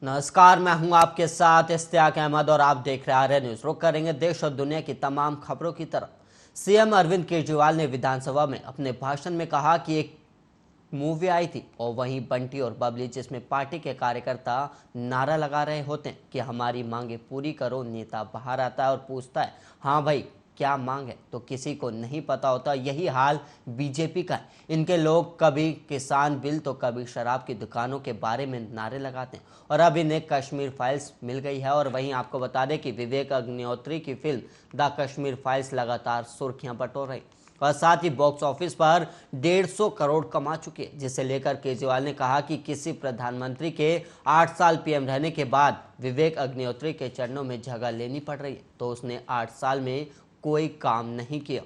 नमस्कार, मैं हूं आपके साथ इश्तियाक अहमद और आप देख रहे हैं आर्य न्यूज। रुक करेंगे देश और दुनिया की तमाम खबरों की तरफ। सीएम अरविंद केजरीवाल ने विधानसभा में अपने भाषण में कहा कि एक मूवी आई थी और वहीं बंटी और बबली, जिसमें पार्टी के कार्यकर्ता नारा लगा रहे होते हैं कि हमारी मांगे पूरी करो। नेता बाहर आता है और पूछता है, हाँ भाई क्या मांग है, तो किसी को नहीं पता होता। यही हाल बीजेपी का है। इनके लोग कभी किसान बिल तो कभी शराब की दुकानों के बारे में नारे लगाते हैं और अब इन्हें कश्मीर फाइल्स मिल गई है। और वहीं आपको बता दें कि विवेक अग्निहोत्री की फिल्म द कश्मीर फाइल्स लगातार सुर्खियां बटोर रही और साथ ही बॉक्स ऑफिस पर 150 करोड़ कमा चुकी है, जिसे लेकर केजरीवाल ने कहा कि किसी प्रधानमंत्री के 8 साल पीएम रहने के बाद विवेक अग्निहोत्री के चरणों में जगह लेनी पड़ रही है तो उसने 8 साल में कोई काम नहीं किया।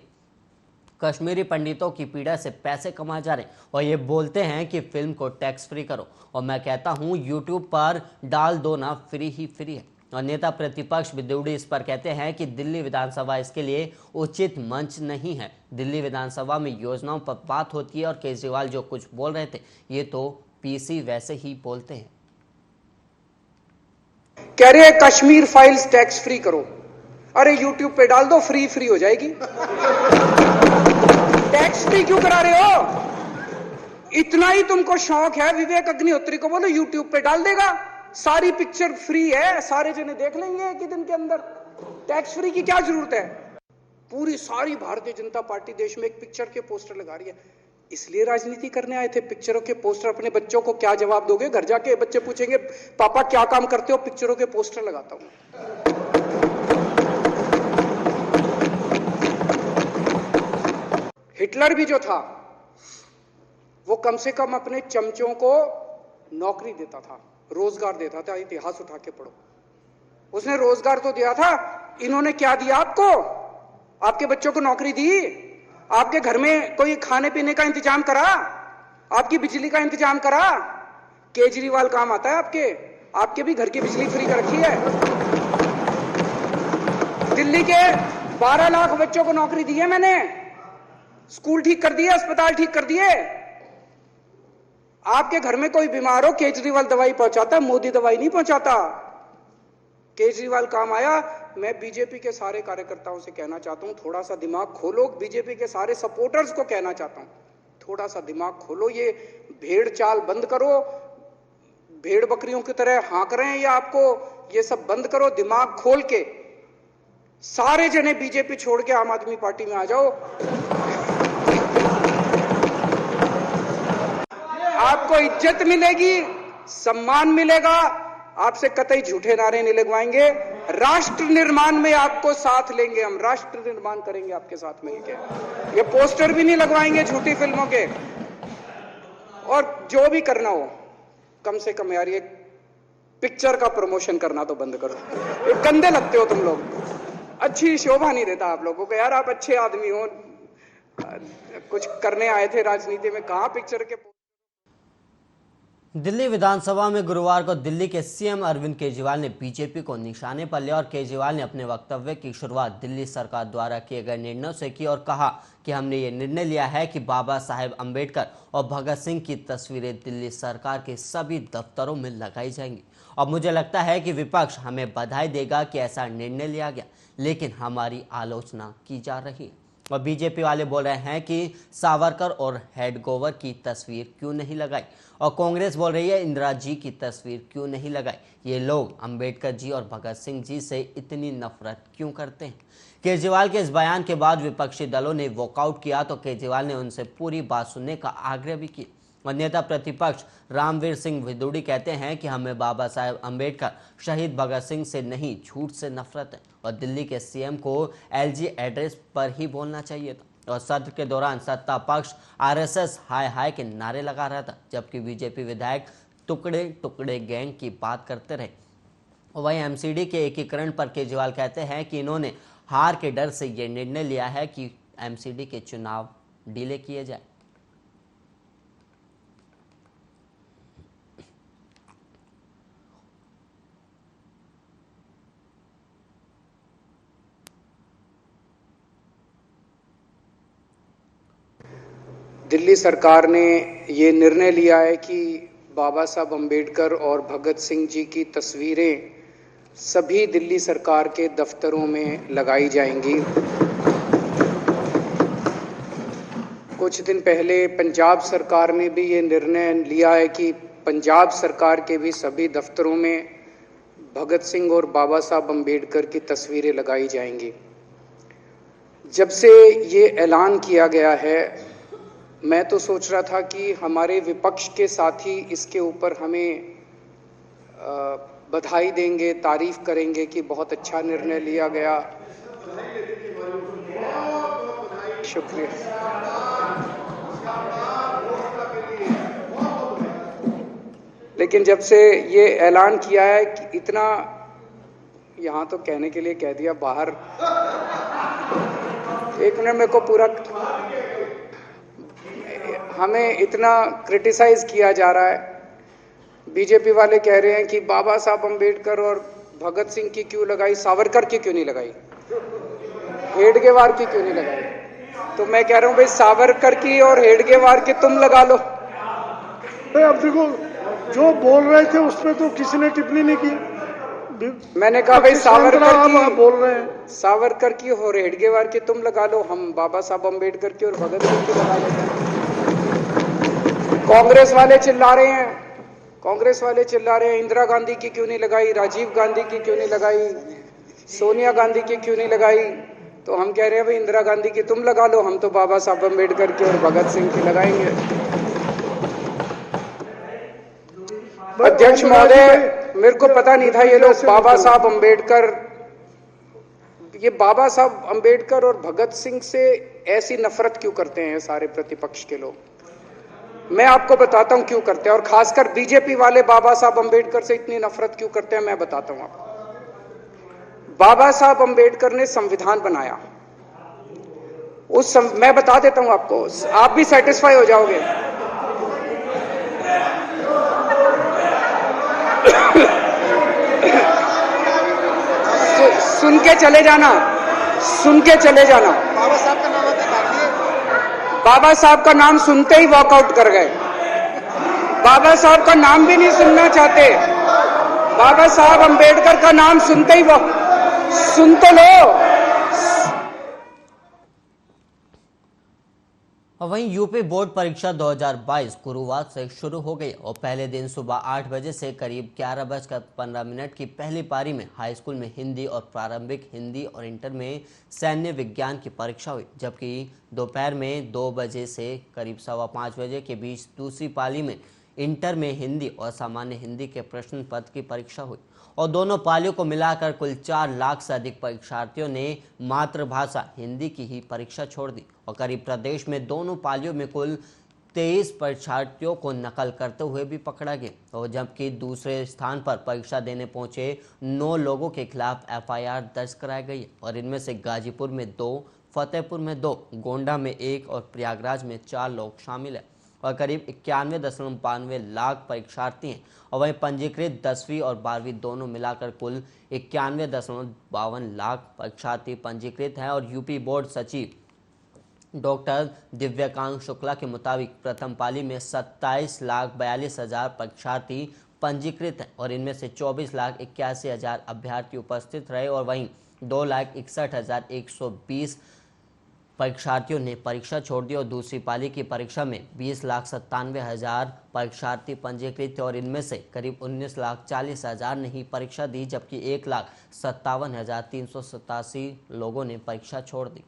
कश्मीरी पंडितों की पीड़ा से पैसे कमाए जा रहे हैं और ये बोलते हैं कि फिल्म को टैक्स फ्री करो, और मैं कहता हूं यूट्यूब पर डाल दो ना, फ्री ही फ्री है। और नेता प्रतिपक्ष विदुड़ी इस पर कहते हैं कि दिल्ली विधानसभा इसके लिए उचित मंच नहीं है। दिल्ली विधानसभा में योजनाओं पर बात होती है और केजरीवाल जो कुछ बोल रहे थे ये तो पीसी वैसे ही बोलते हैं। कह रहे हैं कश्मीर फाइल्स टैक्स फ्री करो। अरे यूट्यूब पे डाल दो, फ्री फ्री हो जाएगी। टैक्स फ्री क्यों करा रहे हो? इतना ही तुमको शौक है, विवेक अग्निहोत्री को बोलो यूट्यूब पे डाल देगा, सारी पिक्चर फ्री है, सारे जने देख लेंगे एक ही दिन के अंदर। टैक्स फ्री की क्या जरूरत है? पूरी सारी भारतीय जनता पार्टी देश में एक पिक्चर के पोस्टर लगा रही है। इसलिए राजनीति करने आए थे? पिक्चरों के पोस्टर। अपने बच्चों को क्या जवाब दोगे? घर जाके बच्चे पूछेंगे पापा क्या काम करते हो? पिक्चरों के पोस्टर लगाता हूं। हिटलर भी जो था वो कम से कम अपने चमचों को नौकरी देता था, रोजगार देता था। इतिहास उठा के पढ़ो, उसने रोजगार तो दिया था। इन्होंने क्या दिया आपको? आपके बच्चों को नौकरी दी? आपके घर में कोई खाने पीने का इंतजाम करा? आपकी बिजली का इंतजाम करा? केजरीवाल काम आता है आपके? आपके भी घर की बिजली फ्री कर रखी है। दिल्ली के 12 लाख बच्चों को नौकरी दी है मैंने, स्कूल ठीक कर दिए, अस्पताल ठीक कर दिए। आपके घर में कोई बीमार हो, केजरीवाल दवाई पहुंचाता, मोदी दवाई नहीं पहुंचाता। केजरीवाल काम आया। मैं बीजेपी के सारे कार्यकर्ताओं से कहना चाहता हूं, थोड़ा सा दिमाग खोलो। बीजेपी के सारे सपोर्टर्स को कहना चाहता हूं, थोड़ा सा दिमाग खोलो। ये भेड़ चाल बंद करो, भेड़ बकरियों की तरह हाँक रहे हैं ये आपको, ये सब बंद करो। दिमाग खोल के सारे जने बीजेपी छोड़ के आम आदमी पार्टी में आ जाओ। आपको इज्जत मिलेगी, सम्मान मिलेगा। आपसे कतई झूठे नारे नहीं लगवाएंगे। राष्ट्र निर्माण में आपको साथ लेंगे हम, राष्ट्र निर्माण करेंगे आपके साथ मिलकर। ये पोस्टर भी नहीं लगवाएंगे झूठी फिल्मों के। और जो भी करना हो, कम से कम यार ये पिक्चर का प्रमोशन करना तो बंद करो। ये गंदे लगते हो तुम लोग, अच्छी शोभा नहीं देता आप लोगों को। यार आप अच्छे आदमी हो, कुछ करने आए थे राजनीति में, कहां पिक्चर के। दिल्ली विधानसभा में गुरुवार को दिल्ली के सीएम अरविंद केजरीवाल ने बीजेपी को निशाने पर लिया और केजरीवाल ने अपने वक्तव्य की शुरुआत दिल्ली सरकार द्वारा किए गए निर्णयों से की और कहा कि हमने ये निर्णय लिया है कि बाबा साहेब अंबेडकर और भगत सिंह की तस्वीरें दिल्ली सरकार के सभी दफ्तरों में लगाई जाएंगी। अब मुझे लगता है कि विपक्ष हमें बधाई देगा कि ऐसा निर्णय लिया गया, लेकिन हमारी आलोचना की जा रही है। और बीजेपी वाले बोल रहे हैं कि सावरकर और हेडगोवर की तस्वीर क्यों नहीं लगाई, और कांग्रेस बोल रही है इंदिरा जी की तस्वीर क्यों नहीं लगाई। ये लोग अंबेडकर जी और भगत सिंह जी से इतनी नफरत क्यों करते हैं? केजरीवाल के इस बयान के बाद विपक्षी दलों ने वॉकआउट किया तो केजरीवाल ने उनसे पूरी बात सुनने का आग्रह भी किया। और नेता प्रतिपक्ष रामवीर सिंह विदुड़ी कहते हैं कि हमें बाबा साहेब अंबेडकर, शहीद भगत सिंह से नहीं, झूठ से नफरत है और दिल्ली के सीएम को एलजी एड्रेस पर ही बोलना चाहिए था। और सत्र के दौरान सत्ता पक्ष आरएसएस हाय हाय के नारे लगा रहा था, जबकि बीजेपी विधायक टुकड़े टुकड़े गैंग की बात करते रहे। वहीं एमसीडी के एकीकरण पर केजरीवाल कहते हैं कि इन्होंने हार के डर से ये निर्णय लिया है कि एमसीडी के चुनाव डिले किए जाए। दिल्ली सरकार ने ये निर्णय लिया है कि बाबा साहब अंबेडकर और भगत सिंह जी की तस्वीरें सभी दिल्ली सरकार के दफ्तरों में लगाई जाएंगी। कुछ दिन पहले पंजाब सरकार ने भी ये निर्णय लिया है कि पंजाब सरकार के भी सभी दफ्तरों में भगत सिंह और बाबा साहब अंबेडकर की तस्वीरें लगाई जाएंगी। जब से ये ऐलान किया गया है, मैं तो सोच रहा था कि हमारे विपक्ष के साथी इसके ऊपर हमें बधाई देंगे, तारीफ करेंगे कि बहुत अच्छा निर्णय लिया गया। शुक्रिया। लेकिन जब से ये ऐलान किया है कि इतना, यहाँ तो कहने के लिए कह दिया, बाहर एक मिनट मेरे को पूरा, हमें इतना क्रिटिसाइज किया जा रहा है। बीजेपी वाले कह रहे हैं कि बाबा साहब अंबेडकर और भगत सिंह की क्यों लगाई, सावरकर की क्यों नहीं लगाई, हेडगेवार की क्यों नहीं लगाई। तो मैं कह रहा हूं भाई, सावरकर की और हेडगेवार की तुम लगा लो। अब देखो, जो बोल रहे थे उसमें तो किसी ने टिप्पणी नहीं की। मैंने कहा भाई सावरकर की बोल रहे हैं, सावरकर की और हेडगेवार की तुम लगा लो, हम बाबा साहब अंबेडकर की और भगत सिंह की लगा लेते हैं। कांग्रेस वाले चिल्ला रहे हैं, इंदिरा गांधी की क्यों नहीं लगाई, राजीव गांधी की क्यों नहीं लगाई, सोनिया गांधी की क्यों नहीं लगाई। तो हम कह रहे हैं भाई, इंदिरा गांधी की तुम लगा लो, हम तो बाबा साहब अंबेडकर की और भगत सिंह की लगाएंगे। अध्यक्ष महोदय, मेरे को पता नहीं था ये लोग बाबा साहब अंबेडकर और भगत सिंह से ऐसी नफरत क्यों करते हैं सारे प्रतिपक्ष के लोग। मैं आपको बताता हूं क्यों करते हैं, और खासकर बीजेपी वाले बाबा साहब अंबेडकर से इतनी नफरत क्यों करते हैं, मैं बताता हूं आपको। बाबा साहब अंबेडकर ने संविधान बनाया, मैं बता देता हूं आपको, आप भी सेटिस्फाई हो जाओगे। सुन के चले जाना। बाबा साहब का नाम सुनते ही वॉकआउट कर गए। बाबा साहब का नाम भी नहीं सुनना चाहते। बाबा साहब अंबेडकर का नाम सुनते ही सुन तो लो। वहीं यूपी बोर्ड परीक्षा 2022 गुरुवार से शुरू हो गई और पहले दिन सुबह 8 बजे से करीब 11:15 की पहली पारी में हाई स्कूल में हिंदी और प्रारंभिक हिंदी और इंटर में सैन्य विज्ञान की परीक्षा हुई, जबकि दोपहर में 2 बजे से करीब 5:15 बजे के बीच दूसरी पाली में इंटर में हिंदी और सामान्य हिंदी के प्रश्न पत्र की परीक्षा हुई और दोनों पालियों को मिलाकर कुल 4 लाख से अधिक परीक्षार्थियों ने मातृभाषा हिंदी की ही परीक्षा छोड़ दी और करीब प्रदेश में दोनों पालियों में कुल 23 परीक्षार्थियों को नकल करते हुए भी पकड़ा गया और जबकि दूसरे स्थान पर परीक्षा देने पहुंचे 9 लोगों के खिलाफ FIR दर्ज कराई गई और इनमें से गाजीपुर में 2, फतेहपुर में 2, गोंडा में 1 और प्रयागराज में 4 लोग शामिल हैं और करीब 91.92 लाख परीक्षार्थी हैं और वहीं पंजीकृत 10वीं और 12वीं दोनों मिलाकर कुल 91.52 लाख परीक्षार्थी पंजीकृत हैं और यूपी बोर्ड सचिव डॉक्टर दिव्यकांत शुक्ला के मुताबिक प्रथम पाली में 27,42,000 परीक्षार्थी पंजीकृत हैं और इनमें से 24,81,000 अभ्यर्थी उपस्थित रहे और वहीं 2,61,120 परीक्षार्थियों ने परीक्षा छोड़ दी और दूसरी पाली की परीक्षा में 20,97,000 परीक्षार्थी पंजीकृत थे और इनमें से करीब 19,40,000 ने ही परीक्षा दी, जबकि 1,57,387 लोगों ने परीक्षा छोड़ दी।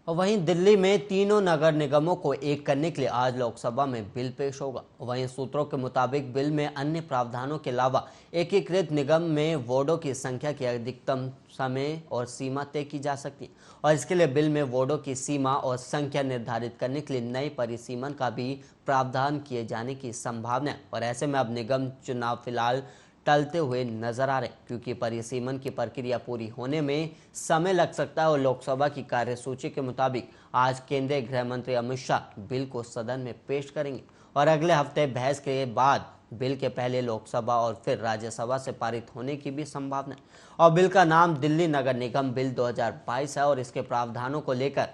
और वहीं दिल्ली में तीनों नगर निगमों को एक करने के लिए आज लोकसभा में बिल पेश होगा। वहीं सूत्रों के मुताबिक बिल में अन्य प्रावधानों के अलावा एकीकृत निगम में वार्डों की संख्या की अधिकतम समय और सीमा तय की जा सकती है और इसके लिए बिल में वार्डों की सीमा और संख्या निर्धारित करने के लिए नए परिसीमन का भी प्रावधान किए जाने की संभावना है और ऐसे में अब निगम चुनाव फिलहाल टलते हुए नजर आ रहे क्योंकि परिसीमन की प्रक्रिया पूरी होने में समय लग सकता है और लोकसभा की कार्यसूची के मुताबिक आज केंद्रीय गृह मंत्री अमित शाह बिल को सदन में पेश करेंगे और अगले हफ्ते बहस के बाद बिल के पहले लोकसभा और फिर राज्यसभा से पारित होने की भी संभावना है और बिल का नाम दिल्ली नगर निगम बिल 2022 है और इसके प्रावधानों को लेकर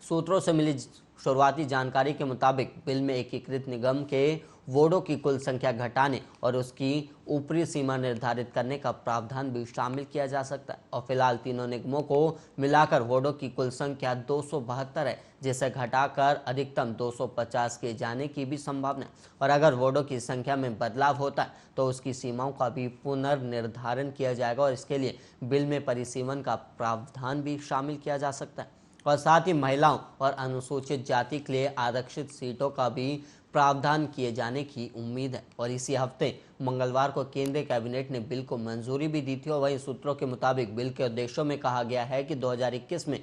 सूत्रों से मिली शुरुआती जानकारी के मुताबिक बिल में एकीकृत निगम के वार्डों की कुल संख्या घटाने और उसकी ऊपरी सीमा निर्धारित करने का प्रावधान भी शामिल किया जा सकता है। और फिलहाल तीनों निगमों को मिलाकर वार्डों की कुल संख्या 272 है, जिसे घटाकर अधिकतम 250 किए जाने की भी संभावना है। और अगर वार्डों की संख्या में बदलाव होता है तो उसकी सीमाओं का भी पुनर्निर्धारण किया जाएगा और इसके लिए बिल में परिसीमन का प्रावधान भी शामिल किया जा सकता है। और साथ ही महिलाओं और अनुसूचित जाति के लिए आरक्षित सीटों का भी प्रावधान किए जाने की उम्मीद है। और इसी हफ्ते मंगलवार को केंद्रीय कैबिनेट ने बिल को मंजूरी भी दी थी। और वहीं सूत्रों के मुताबिक बिल के उद्देश्यों में कहा गया है कि 2021 में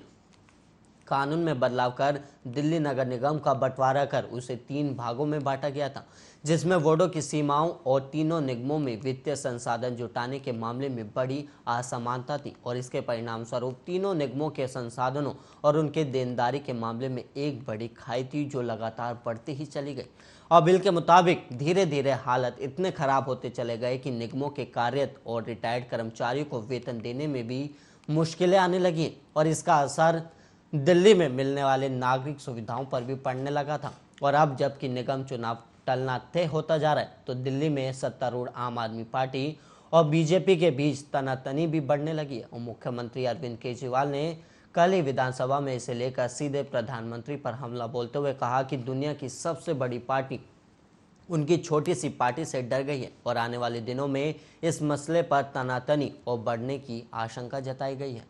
कानून में बदलाव कर दिल्ली नगर निगम का बंटवारा कर उसे 3 भागों में बांटा गया था, जिसमें वार्डों की सीमाओं और तीनों निगमों में वित्तीय संसाधन जुटाने के मामले में बड़ी असमानता थी। और इसके परिणाम स्वरूप तीनों निगमों के संसाधनों और उनके देनदारी के मामले में एक बड़ी खाई थी जो लगातार बढ़ती ही चली गई। और बिल के मुताबिक धीरे धीरे हालत इतने खराब होते चले गए कि निगमों के कार्यरत और रिटायर्ड कर्मचारियों को वेतन देने में भी मुश्किलें आने लगी। और इसका असर दिल्ली में मिलने वाले नागरिक सुविधाओं पर भी पड़ने लगा था। और अब जबकि निगम चुनाव टलना तय होता जा रहा है तो दिल्ली में सत्तारूढ़ आम आदमी पार्टी और बीजेपी के बीच तनातनी भी बढ़ने लगी है। और मुख्यमंत्री अरविंद केजरीवाल ने कल ही विधानसभा में इसे लेकर सीधे प्रधानमंत्री पर हमला बोलते हुए कहा कि दुनिया की सबसे बड़ी पार्टी उनकी छोटी सी पार्टी से डर गई है और आने वाले दिनों में इस मसले पर तनातनी और बढ़ने की आशंका जताई गई है।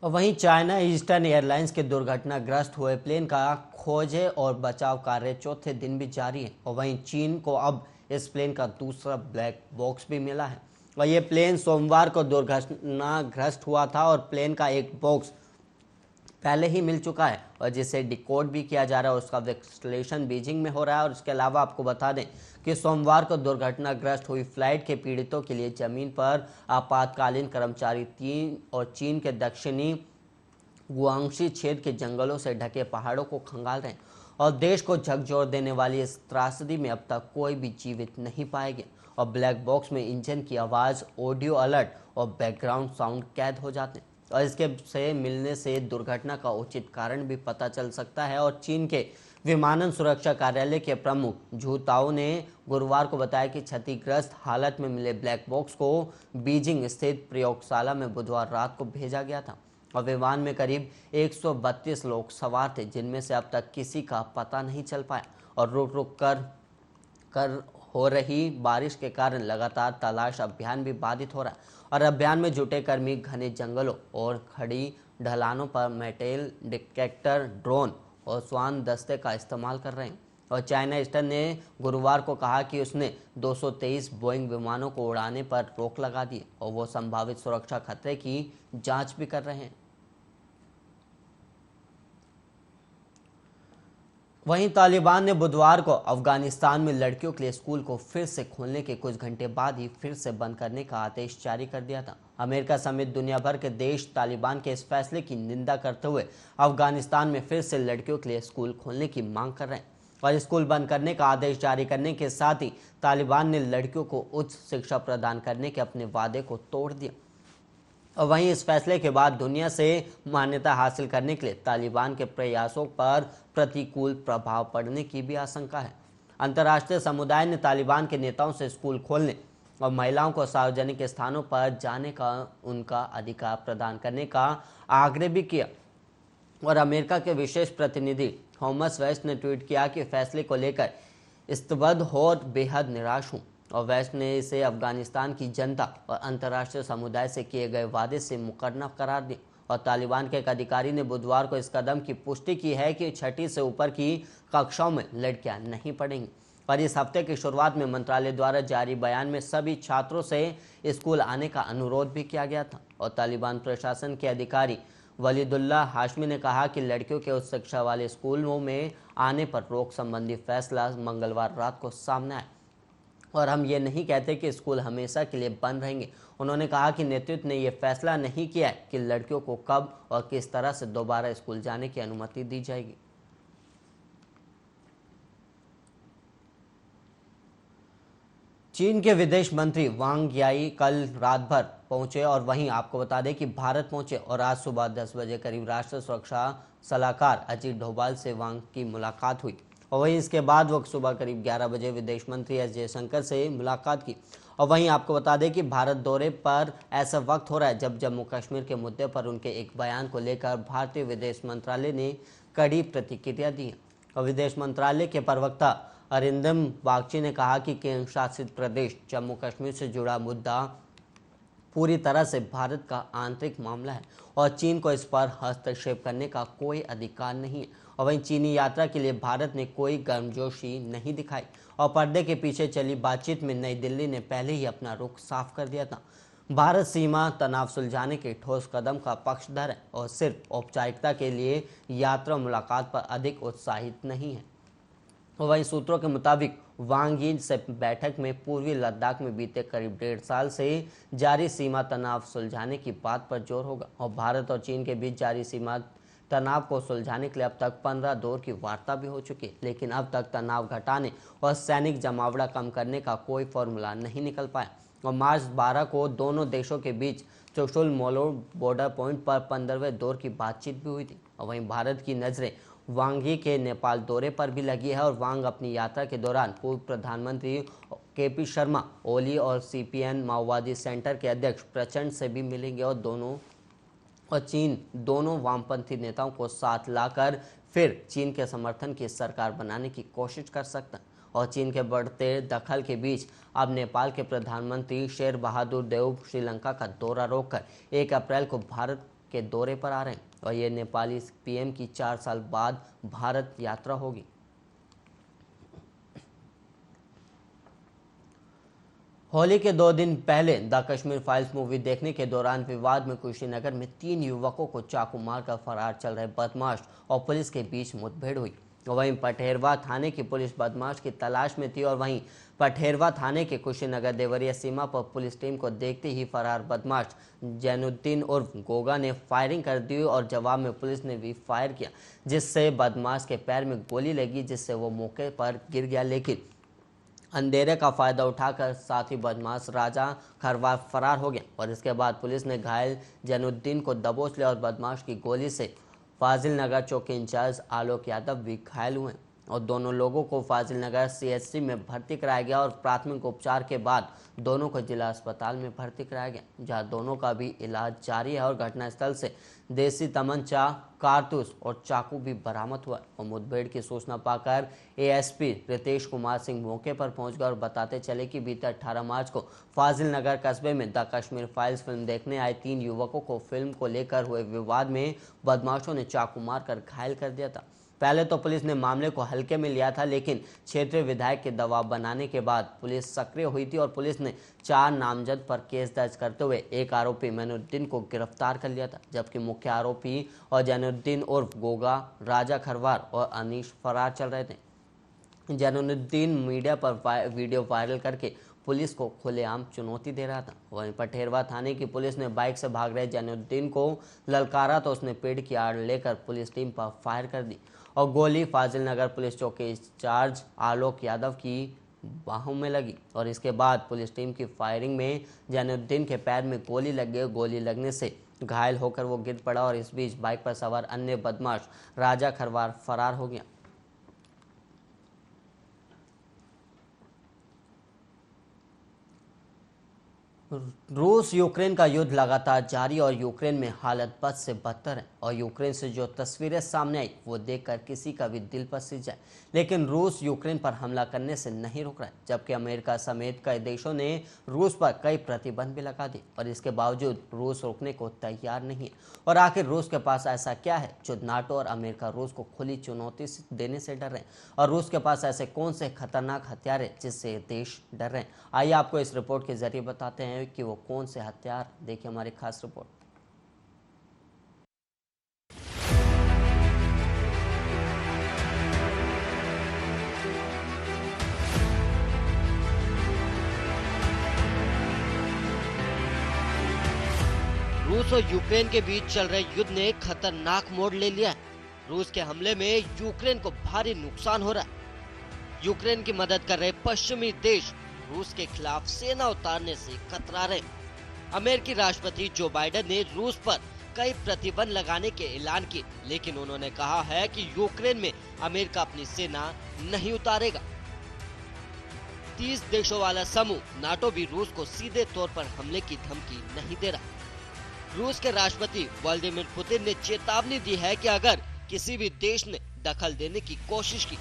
वहीं चाइना ईस्टर्न एयरलाइंस के दुर्घटनाग्रस्त हुए प्लेन का खोजे और बचाव कार्य चौथे दिन भी जारी है। और वहीं चीन को अब इस प्लेन का दूसरा ब्लैक बॉक्स भी मिला है। और ये प्लेन सोमवार को दुर्घटनाग्रस्त हुआ था और प्लेन का एक बॉक्स पहले ही मिल चुका है और जिसे डिकोड भी किया जा रहा है। उसका विश्लेषण बीजिंग में हो रहा है। और इसके अलावा आपको बता दें कि सोमवार को दुर्घटनाग्रस्त हुई फ्लाइट के पीड़ितों के लिए जमीन पर आपातकालीन कर्मचारी 3 और चीन के दक्षिणी गुआंगशी क्षेत्र के जंगलों से ढके पहाड़ों को खंगाल रहे हैं। और देश को झकझोर देने वाली इस त्रासदी में अब तक कोई भी जीवित नहीं पाया गया। और ब्लैक बॉक्स में इंजन की आवाज़, ऑडियो अलर्ट और बैकग्राउंड साउंड कैद हो जाते हैं। और इसके से मिलने से दुर्घटना का उचित कारण भी पता चल सकता है। और चीन के विमानन सुरक्षा कार्यालय के प्रमुख झू ताओ ने गुरुवार को बताया कि क्षतिग्रस्त हालत में मिले ब्लैक बॉक्स को बीजिंग स्थित प्रयोगशाला में बुधवार रात को भेजा गया था। और विमान में करीब 132 लोग सवार थे, जिनमें से अब तक किसी का पता नहीं चल पाया। और रुक रुक कर हो रही बारिश के कारण लगातार तलाश अभियान भी बाधित हो रहा है। और अभियान में जुटे कर्मी घने जंगलों और खड़ी ढलानों पर मेटल डिटेक्टर, ड्रोन और स्वान दस्ते का इस्तेमाल कर रहे हैं। और चाइना ईस्टर्न ने गुरुवार को कहा कि उसने 223 बोइंग विमानों को उड़ाने पर रोक लगा दी और वो संभावित सुरक्षा खतरे की जांच भी कर रहे हैं। वहीं तालिबान ने बुधवार को अफगानिस्तान में लड़कियों के लिए स्कूल को फिर से खोलने के कुछ घंटे बाद ही फिर से बंद करने का आदेश जारी कर दिया था। अमेरिका समेत दुनिया भर के देश तालिबान के इस फैसले की निंदा करते हुए अफगानिस्तान में फिर से लड़कियों के लिए स्कूल खोलने की मांग कर रहे हैं। और स्कूल बंद करने का आदेश जारी करने के साथ ही तालिबान ने लड़कियों को उच्च शिक्षा प्रदान करने के अपने वादे को तोड़ दिया। और वहीं इस फैसले के बाद दुनिया से मान्यता हासिल करने के लिए तालिबान के प्रयासों पर प्रतिकूल प्रभाव पड़ने की भी आशंका है। अंतर्राष्ट्रीय समुदाय ने तालिबान के नेताओं से स्कूल खोलने और महिलाओं को सार्वजनिक स्थानों पर जाने का उनका अधिकार प्रदान करने का आग्रह भी किया। और अमेरिका के विशेष प्रतिनिधि थॉमस वेस्ट ने ट्वीट किया कि फैसले को लेकर स्तब्ध और बेहद निराश हूँ। और वेस्ट ने इसे अफगानिस्तान की जनता और अंतर्राष्ट्रीय समुदाय से किए गए वादे से मुकर्रर करार दिया। और तालिबान के एक अधिकारी ने बुधवार को इस कदम की पुष्टि की है कि 6ठी से ऊपर की कक्षाओं में लड़कियां नहीं पढ़ेंगी। और इस हफ्ते की शुरुआत में मंत्रालय द्वारा जारी बयान में सभी छात्रों से स्कूल आने का अनुरोध भी किया गया था। और तालिबान प्रशासन के अधिकारी वलीदुल्लाह हाशमी ने कहा कि लड़कियों के उच्च शिक्षा वाले स्कूलों में आने पर रोक संबंधी फैसला मंगलवार रात को सामने आया। और हम ये नहीं कहते कि स्कूल हमेशा के लिए बंद रहेंगे। उन्होंने कहा कि नेतृत्व ने यह फैसला नहीं किया है कि लड़कियों को कब और किस तरह से दोबारा स्कूल जाने की अनुमति दी जाएगी। चीन के विदेश मंत्री वांग याई कल रात भर पहुंचे और वहीं आपको बता दें कि भारत पहुंचे और आज सुबह 10 बजे करीब राष्ट्रीय सुरक्षा सलाहकार अजीत डोभाल से वांग की मुलाकात हुई और वहीं इसके बाद वक्त सुबह करीब 11 बजे विदेश मंत्री एस जयशंकर से मुलाकात की। और वहीं आपको बता दें कि भारत दौरे पर ऐसा वक्त हो रहा है जब जम्मू कश्मीर के मुद्दे पर उनके एक बयान को लेकर भारतीय विदेश मंत्रालय ने कड़ी प्रतिक्रिया दी है। और विदेश मंत्रालय के प्रवक्ता अरिंदम बागची ने कहा कि केंद्र शासित प्रदेश जम्मू कश्मीर से जुड़ा मुद्दा पूरी तरह से भारत का आंतरिक मामला है और चीन को इस पर हस्तक्षेप करने का कोई अधिकार नहीं है। और वहीं चीनी यात्रा के लिए भारत ने कोई गर्मजोशी नहीं दिखाई और पर्दे के पीछे चली बातचीत में नई दिल्ली ने पहले ही अपना रुख साफ कर दिया था। भारत सीमा तनाव सुलझाने के ठोस कदम का पक्षधर है और सिर्फ औपचारिकता के लिए यात्रा मुलाकात पर अधिक उत्साहित नहीं है। वहीं सूत्रों के मुताबिक वांग यी से बैठक में पूर्वी लद्दाख में बीते करीब 1.5 साल से जारी सीमा तनाव सुलझाने की बात पर जोर होगा और भारत और चीन के बीच जारी सीमा तनाव को सुलझाने के लिए अब तक 15 दौर की वार्ता भी हो चुकी है, लेकिन अब तक तनाव घटाने और सैनिक जमावड़ा कम करने का कोई फॉर्मूला नहीं निकल पाया। और मार्च 12 को दोनों देशों के बीच चुशुल मोलो बॉर्डर पॉइंट पर 15वें दौर की बातचीत भी हुई थी। और वहीं भारत की नजरें वांग यी के नेपाल दौरे पर भी लगी है और वांग अपनी यात्रा के दौरान पूर्व प्रधानमंत्री केपी शर्मा ओली और सीपीएन माओवादी सेंटर के अध्यक्ष प्रचंड से भी मिलेंगे और चीन दोनों वामपंथी नेताओं को साथ लाकर फिर चीन के समर्थन की सरकार बनाने की कोशिश कर सकता है। और चीन के बढ़ते दखल के बीच अब नेपाल के प्रधानमंत्री शेर बहादुर देव श्रीलंका का दौरा रोककर 1 अप्रैल को भारत के दौरे पर आ रहे हैं और ये नेपाली पीएम की 4 साल बाद भारत यात्रा होगी। होली के 2 दिन पहले द कश्मीर फाइल्स मूवी देखने के दौरान विवाद में कुशीनगर में 3 युवकों को चाकू मारकर फरार चल रहे बदमाश और पुलिस के बीच मुठभेड़ हुई। वहीं पठेरवा थाने की पुलिस बदमाश की तलाश में थी और वहीं पठेरवा थाने के कुशीनगर देवरिया सीमा पर पुलिस टीम को देखते ही फरार बदमाश जैनुद्दीन उर्फ गोगा ने फायरिंग कर दी और जवाब में पुलिस ने भी फायर किया, जिससे बदमाश के पैर में गोली लगी, जिससे वो मौके पर गिर गया। लेकिन अंधेरे का फायदा उठाकर साथी बदमाश राजा खरवार फरार हो गया और इसके बाद पुलिस ने घायल जैनुद्दीन को दबोच लिया और बदमाश की गोली से फाजिल नगर चौकी इंचार्ज आलोक यादव भी घायल हुए और दोनों लोगों को फाजिल नगर सीएचसी में भर्ती कराया गया और प्राथमिक उपचार के बाद दोनों को जिला अस्पताल में भर्ती कराया गया, जहां दोनों का भी इलाज जारी है। और घटनास्थल से देसी तमंचा, कारतूस और चाकू भी बरामद हुआ और मुठभेड़ की सूचना पाकर एएसपी रितेश कुमार सिंह मौके पर पहुंच गए और बताते चले कि बीते 18 मार्च को फाजिल नगर कस्बे में द कश्मीर फाइल्स फिल्म देखने आए 3 युवकों को फिल्म को लेकर हुए विवाद में बदमाशों ने चाकू मारकर घायल कर दिया था। पहले तो पुलिस ने मामले को हल्के में लिया था, लेकिन क्षेत्रीय विधायक के दबाव बनाने के बाद पुलिस सक्रिय हुई थी और पुलिस ने 4 नामजद पर केस दर्ज करते हुए एक आरोपी मैनुद्दीन को गिरफ्तार कर लिया था, जबकि मुख्य आरोपी और जैनुद्दीन उर्फ गोगा, राजा खरवार और अनीश फरार चल रहे थे। जैनुद्दीन मीडिया पर वीडियो वायरल करके पुलिस को खुलेआम चुनौती दे रहा था। वहीं पठेरवा थाने की पुलिस ने बाइक से भाग रहे जैनुद्दीन को ललकारा तो उसने पेड़ की आड़ लेकर पुलिस टीम पर फायर कर दी और गोली फाजिल नगर पुलिस चौकी इंचार्ज आलोक यादव की बाहों में लगी और इसके बाद पुलिस टीम की फायरिंग में जैनुद्दीन के पैर में गोली लग गई। गोली लगने से घायल होकर वो गिर पड़ा और इस बीच बाइक पर सवार अन्य बदमाश राजा खरवार फरार हो गया। रूस यूक्रेन का युद्ध लगातार जारी और यूक्रेन में हालत बद से बदतर है और यूक्रेन से जो तस्वीरें सामने आई वो देखकर किसी का भी दिल पर सिर जाए। लेकिन रूस यूक्रेन पर हमला करने से नहीं रुक रहा है, जबकि अमेरिका समेत कई देशों ने रूस पर कई प्रतिबंध भी लगा दिए और इसके बावजूद रूस रुकने को तैयार नहीं है। और आखिर रूस के पास ऐसा क्या है जो नाटो और अमेरिका रूस को खुली चुनौती देने से डर रहे हैं और रूस के पास ऐसे कौन से खतरनाक हथियार है जिससे देश डर रहे हैं। आइए आपको इस रिपोर्ट के जरिए बताते हैं कि वो कौन से हथियार। देखिए हमारी खास रिपोर्ट। रूस और यूक्रेन के बीच चल रहे युद्ध ने खतरनाक मोड़ ले लिया है। रूस के हमले में यूक्रेन को भारी नुकसान हो रहा है। यूक्रेन की मदद कर रहे पश्चिमी देश रूस के खिलाफ सेना उतारने से कतरा रहे। अमेरिकी राष्ट्रपति जो बाइडेन ने रूस पर कई प्रतिबंध लगाने के ऐलान किए, लेकिन उन्होंने कहा है कि यूक्रेन में अमेरिका अपनी सेना नहीं उतारेगा। 30 देशों वाला समूह नाटो भी रूस को सीधे तौर पर हमले की धमकी नहीं दे रहा। रूस के राष्ट्रपति व्लादिमीर पुतिन ने चेतावनी दी है कि अगर किसी भी देश ने दखल देने की कोशिश की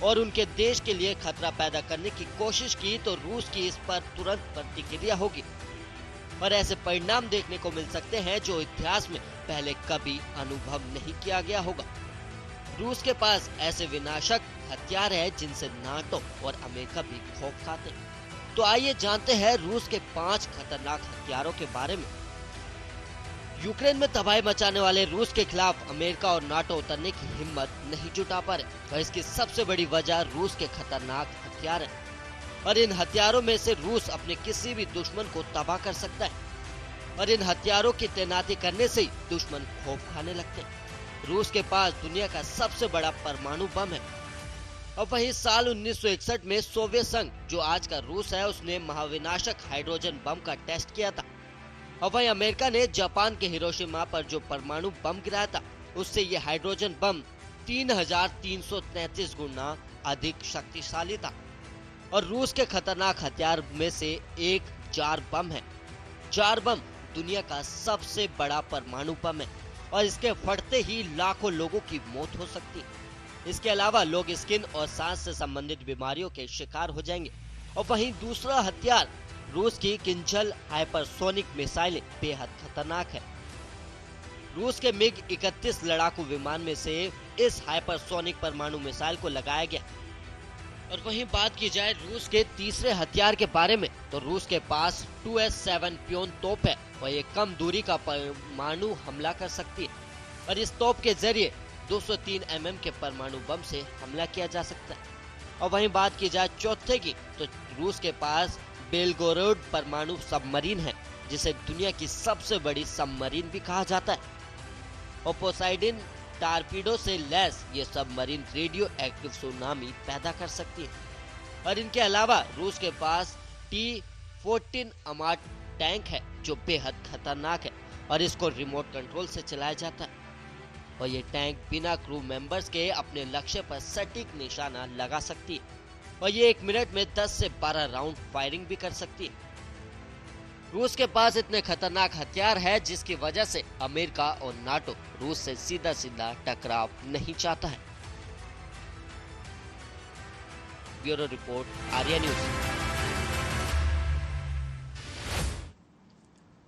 और उनके देश के लिए खतरा पैदा करने की कोशिश की तो रूस की इस पर तुरंत प्रतिक्रिया होगी और ऐसे परिणाम देखने को मिल सकते हैं जो इतिहास में पहले कभी अनुभव नहीं किया गया होगा। रूस के पास ऐसे विनाशक हथियार है जिनसे नाटो और अमेरिका भी खौफ खाते हैं। तो आइए जानते हैं रूस के 5 खतरनाक हथियारों के बारे में। यूक्रेन में तबाही मचाने वाले रूस के खिलाफ अमेरिका और नाटो उतरने की हिम्मत नहीं जुटा पा रहे और इसकी सबसे बड़ी वजह रूस के खतरनाक हथियार है और इन हथियारों में से रूस अपने किसी भी दुश्मन को तबाह कर सकता है और इन हथियारों की तैनाती करने से ही दुश्मन खौफ खाने लगते हैं। रूस के पास दुनिया का सबसे बड़ा परमाणु बम है और वहीं साल 1961 में सोवियत संघ जो आज का रूस है उसने महाविनाशक हाइड्रोजन बम का टेस्ट किया था और वहीं अमेरिका ने जापान के हिरोशिमा पर जो परमाणु बम गिराया था उससे ये हाइड्रोजन बम 3333 गुना अधिक शक्तिशाली था। और रूस के खतरनाक हथियार में से एक जार बम है। जार बम दुनिया का सबसे बड़ा परमाणु बम है और इसके फटते ही लाखों लोगों की मौत हो सकती है। इसके अलावा लोग स्किन और सांस से संबंधित बीमारियों के शिकार हो जाएंगे। और वहीं दूसरा हथियार रूस की किंजल हाइपरसोनिक मिसाइल बेहद खतरनाक है। रूस के मिग 31 लड़ाकू विमान में से इस हाइपरसोनिक परमाणु मिसाइल को लगाया गया। और वहीं बात की जाए रूस के तीसरे हथियार के बारे में तो रूस के पास 2S7 प्योन तोप है और ये कम दूरी का परमाणु हमला कर सकती है और इस तोप के जरिए 203 mm के परमाणु बम से हमला किया जा सकता है। और वहीं बात की जाए चौथे की तो रूस के पास बेलगोरोड परमाणु सबमरीन है जिसे दुनिया की सबसे बड़ी सबमरीन भी कहा जाता है। और पोसाइडन टारपीडो से लैस ये सबमरीन रेडियो एक्टिव सुनामी पैदा कर सकती है। और इनके अलावा रूस के पास T-14 अमाट टैंक है जो बेहद खतरनाक है और इसको रिमोट कंट्रोल से चलाया जाता है और ये टैंक बिना क्रू मेंबर्स के अपने लक्ष्य पर सटीक निशाना लगा सकती है और ये 1 मिनट में 10 से 12 राउंड फायरिंग भी कर सकती है। रूस के पास इतने खतरनाक हथियार है जिसकी वजह से अमेरिका और नाटो रूस से सीधा सीधा टकराव नहीं चाहता है। Bureau report, Arya news.